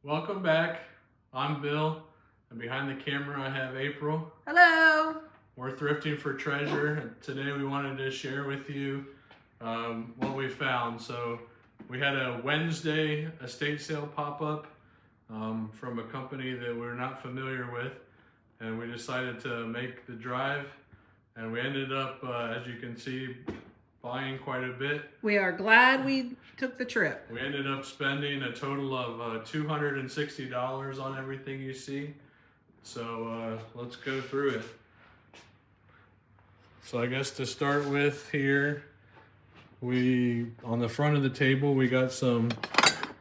Welcome back. I'm Bill, and behind the camera I have April. Hello. We're thrifting for treasure, and today we wanted to share with you what we found. So we had a Wednesday estate sale pop-up from a company that we're not familiar with, and we decided to make the drive, and we ended up, as you can see, buying quite a bit. We are glad we took the trip. We ended up spending a total of $260 on everything you see. So let's go through it. So I guess to start with here, on the front of the table, we got some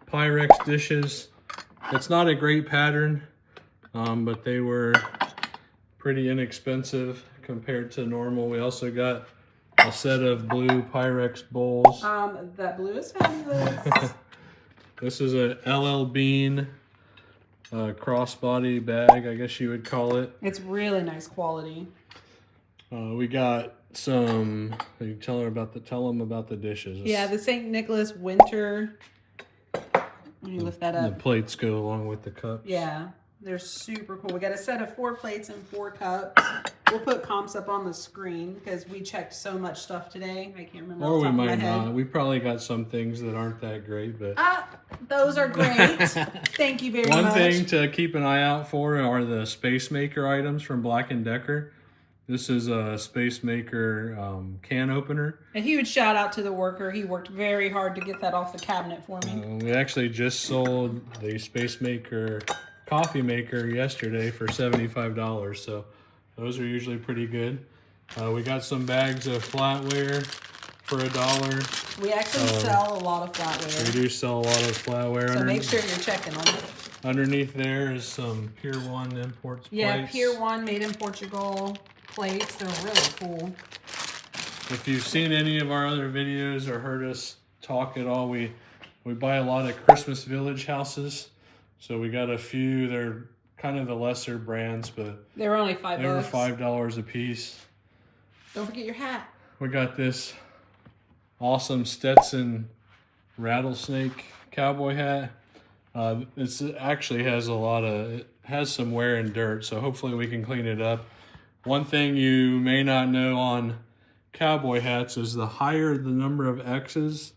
Pyrex dishes. It's not a great pattern, but they were pretty inexpensive compared to normal. We also got a set of blue Pyrex bowls. That blue is fabulous. This is a LL Bean crossbody bag, I guess you would call it. It's really nice quality. We got some. You tell them about the dishes. Yeah, the St. Nicholas winter. Let me lift that up. The plates go along with the cups. Yeah, they're super cool. We got a set of 4 plates and 4 cups. We'll put comps up on the screen because we checked so much stuff today. I can't remember. Or we might not. We probably got some things that aren't that great, but those are great. Thank you very much. One thing to keep an eye out for are the Space Maker items from Black & Decker. This is a Space Maker can opener. A huge shout out to the worker. He worked very hard to get that off the cabinet for me. We actually just sold the Space Maker coffee maker yesterday for $75, so those are usually pretty good. We got some bags of flatware for $1. We actually sell a lot of flatware. We do sell a lot of flatware. So make sure you're checking on it. Underneath there is some Pier 1 imports plates. Yeah, Pier 1 made in Portugal plates. They're really cool. If you've seen any of our other videos or heard us talk at all, we buy a lot of Christmas Village houses. So we got a few. They're kind of the lesser brands, but they were only $5. They were $5 a piece. Don't forget your hat. We got this awesome Stetson rattlesnake cowboy hat. It actually has it has some wear and dirt, so hopefully we can clean it up. One thing you may not know on cowboy hats is the higher the number of X's,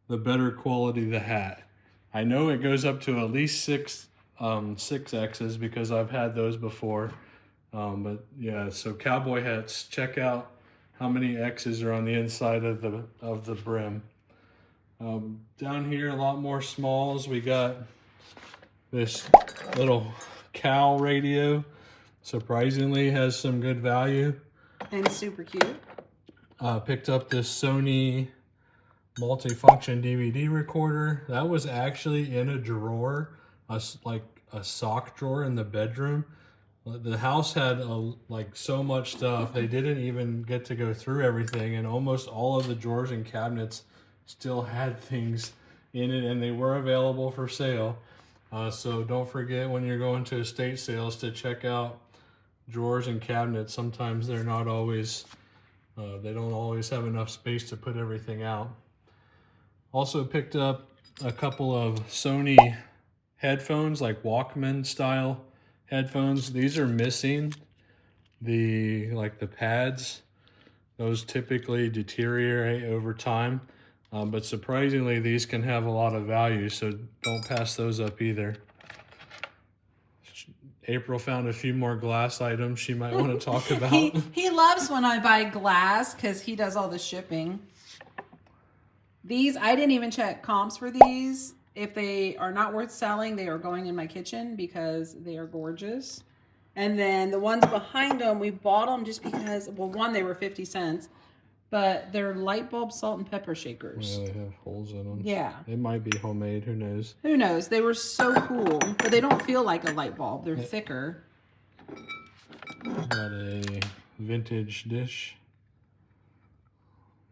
the better quality the hat. I know it goes up to at least six X's because I've had those before. But yeah, so cowboy hats, check out how many X's are on the inside of the brim. Down here, a lot more smalls. We got this little cow radio. Surprisingly, has some good value. And super cute. Picked up this Sony multifunction DVD recorder. That was actually in a drawer, like a sock drawer in the bedroom. The house had so much stuff. They didn't even get to go through everything, and almost all of the drawers and cabinets still had things in it, and they were available for sale. So don't forget when you're going to estate sales to check out drawers and cabinets. Sometimes they're not always, they don't always have enough space to put everything out. Also picked up a couple of Sony headphones, like Walkman style headphones. These are missing the pads. Those typically deteriorate over time, but surprisingly these can have a lot of value, so don't pass those up either. April found a few more glass items she might want to talk about. He loves when I buy glass because he does all the shipping. These, I didn't even check comps for these. If they are not worth selling, they are going in my kitchen because they are gorgeous. And then the ones behind them, we bought them just because, well, one, they were 50 cents. But they're light bulb salt and pepper shakers. Yeah, they have holes in them. Yeah. It might be homemade. Who knows? Who knows? They were so cool. But they don't feel like a light bulb. They're thicker. Got a vintage dish.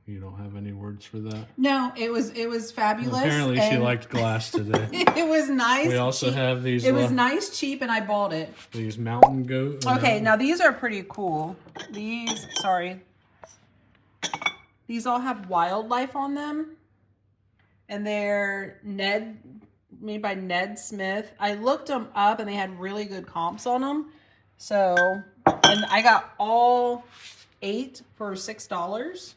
You don't have any words for that? No, it was fabulous. Apparently she liked glass today. It was nice. We also have these. It was nice, cheap, and I bought it. These mountain goat. Okay, now these are pretty cool. These all have wildlife on them. And they're made by Ned Smith. I looked them up and they had really good comps on them. So, and I got all 8 for $6.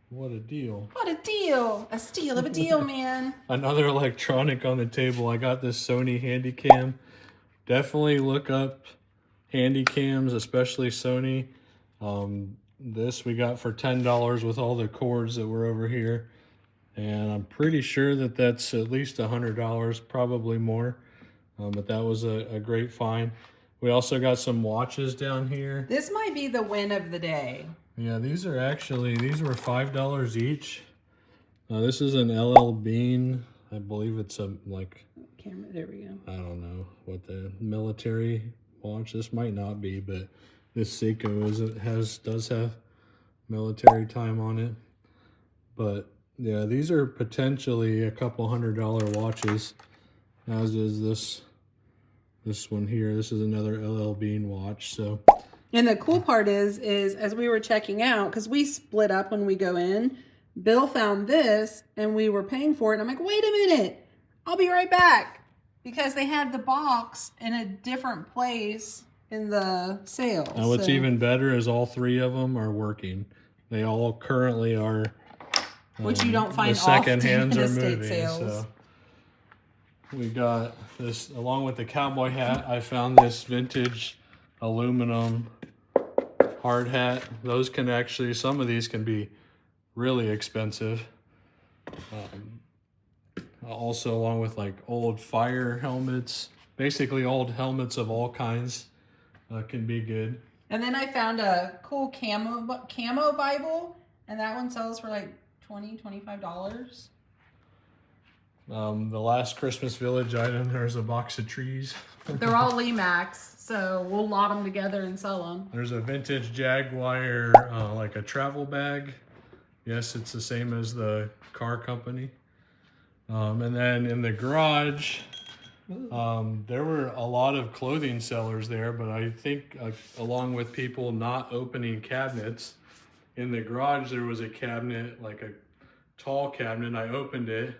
What a deal. What a deal. A steal of a deal, man. Another electronic on the table. I got this Sony Handycam. Definitely look up Handycams, especially Sony. This we got for $10 with all the cords that were over here. And I'm pretty sure that that's at least $100, probably more. But that was a great find. We also got some watches down here. This might be the win of the day. Yeah, these were $5 each. This is an LL Bean. I believe it's a Camera, there we go. I don't know what the military watch. This might not be, but this Seiko does have military time on it. But yeah, these are potentially a couple $100 watches. As is this one here. This is another LL Bean watch. So, and the cool part is as we were checking out, because we split up when we go in, Bill found this and we were paying for it. And I'm like, wait a minute, I'll be right back. Because they had the box in a different place in the sale. And what's even better is all 3 of them are working. They all currently are. Which you don't find the second often hands in are estate moving. sales. So we got this along with the cowboy hat. I found this vintage aluminum hard hat. Those can actually, some of these can be really expensive. Also along with old fire helmets, basically old helmets of all kinds can be good. And then I found a cool camo Bible, and that one sells for $20-$25. The last Christmas Village item, there's a box of trees. They're all Lemax, so we'll lot them together and sell them. There's a vintage Jaguar, like a travel bag. Yes, it's the same as the car company. And then in the garage, there were a lot of clothing sellers there, but I think along with people not opening cabinets, in the garage there was a cabinet, like a tall cabinet. I opened it.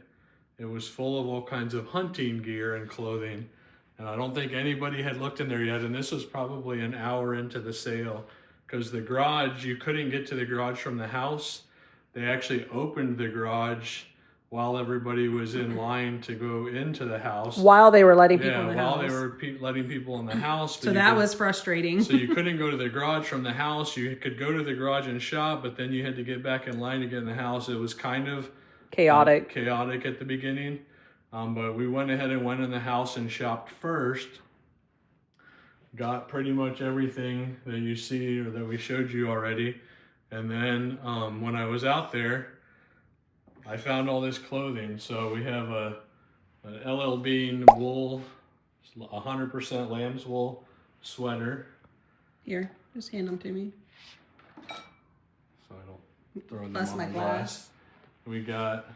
It was full of all kinds of hunting gear and clothing. And I don't think anybody had looked in there yet. And this was probably an hour into the sale, because the garage, you couldn't get to the garage from the house. They actually opened the garage while everybody was in line to go into the house. While they were letting people in the house. While they were letting people in the house. So that was frustrating. So you couldn't go to the garage from the house. You could go to the garage and shop, but then you had to get back in line to get in the house. It was kind of chaotic at the beginning. But we went ahead and went in the house and shopped first. Got pretty much everything that you see or that we showed you already. And then when I was out there, I found all this clothing. So we have an LL Bean wool, 100% lamb's wool sweater. Here, just hand them to me. So I don't throw them That's on my the glass. We got,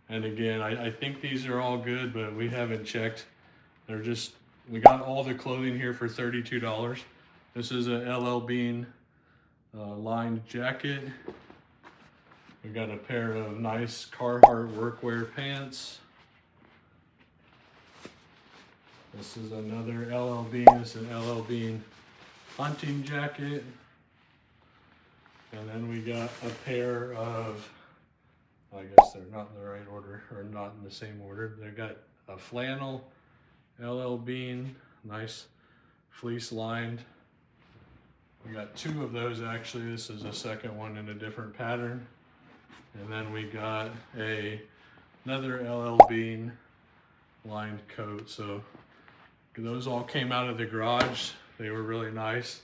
and again, I think these are all good, but we haven't checked. We got all the clothing here for $32. This is a LL Bean lined jacket. We got a pair of nice Carhartt workwear pants. This is another LL Bean. This is an LL Bean hunting jacket. And then we got a pair of, I guess they're not in the right order, or not in the same order. They got a flannel LL Bean, nice fleece lined. We got 2 of those actually. This is a second one in a different pattern. And then we got another LL Bean lined coat. So those all came out of the garage. They were really nice.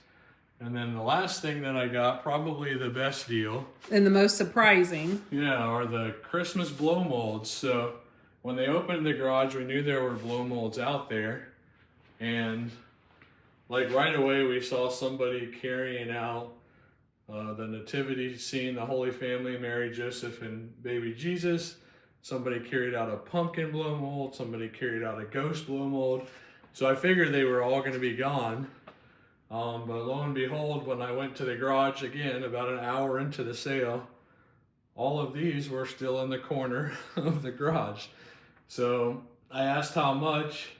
And then the last thing that I got, probably the best deal. And the most surprising. Yeah, are the Christmas blow molds. So when they opened the garage, we knew there were blow molds out there. And right away we saw somebody carrying out the nativity scene, the Holy Family, Mary, Joseph, and baby Jesus. Somebody carried out a pumpkin blow mold. Somebody carried out a ghost blow mold. So I figured they were all going to be gone. But lo and behold, when I went to the garage again, about an hour into the sale, all of these were still in the corner of the garage. So I asked how much,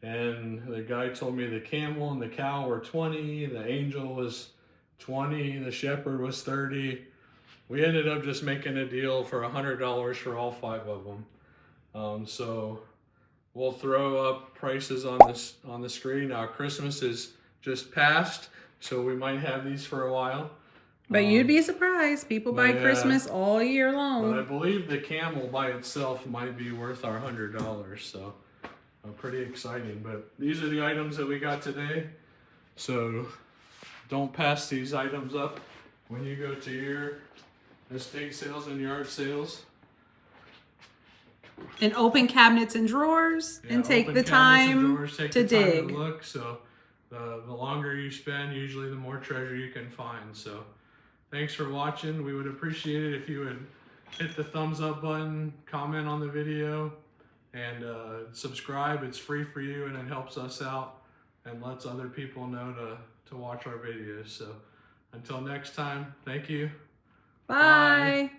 and the guy told me the camel and the cow were 20, the angel was 20, the shepherd was 30. We ended up just making a deal for $100 for all 5 of them. So we'll throw up prices on the screen. Now Christmas is just passed, so we might have these for a while. But you'd be surprised. People buy yeah. Christmas all year But I long. believe the camel by itself might be worth our $100, so pretty exciting. But these are the items that we got today. So don't pass these items up when you go to your estate sales and yard sales. And open cabinets and drawers, Yeah, and take open the cabinets and time drawers, take to the time dig. to look. So the longer you spend, usually the more treasure you can find. So thanks for watching. We would appreciate it if you would hit the thumbs up button, comment on the video, and subscribe. It's free for you, and it helps us out and lets other people know to watch our videos. So until next time, thank you. Bye.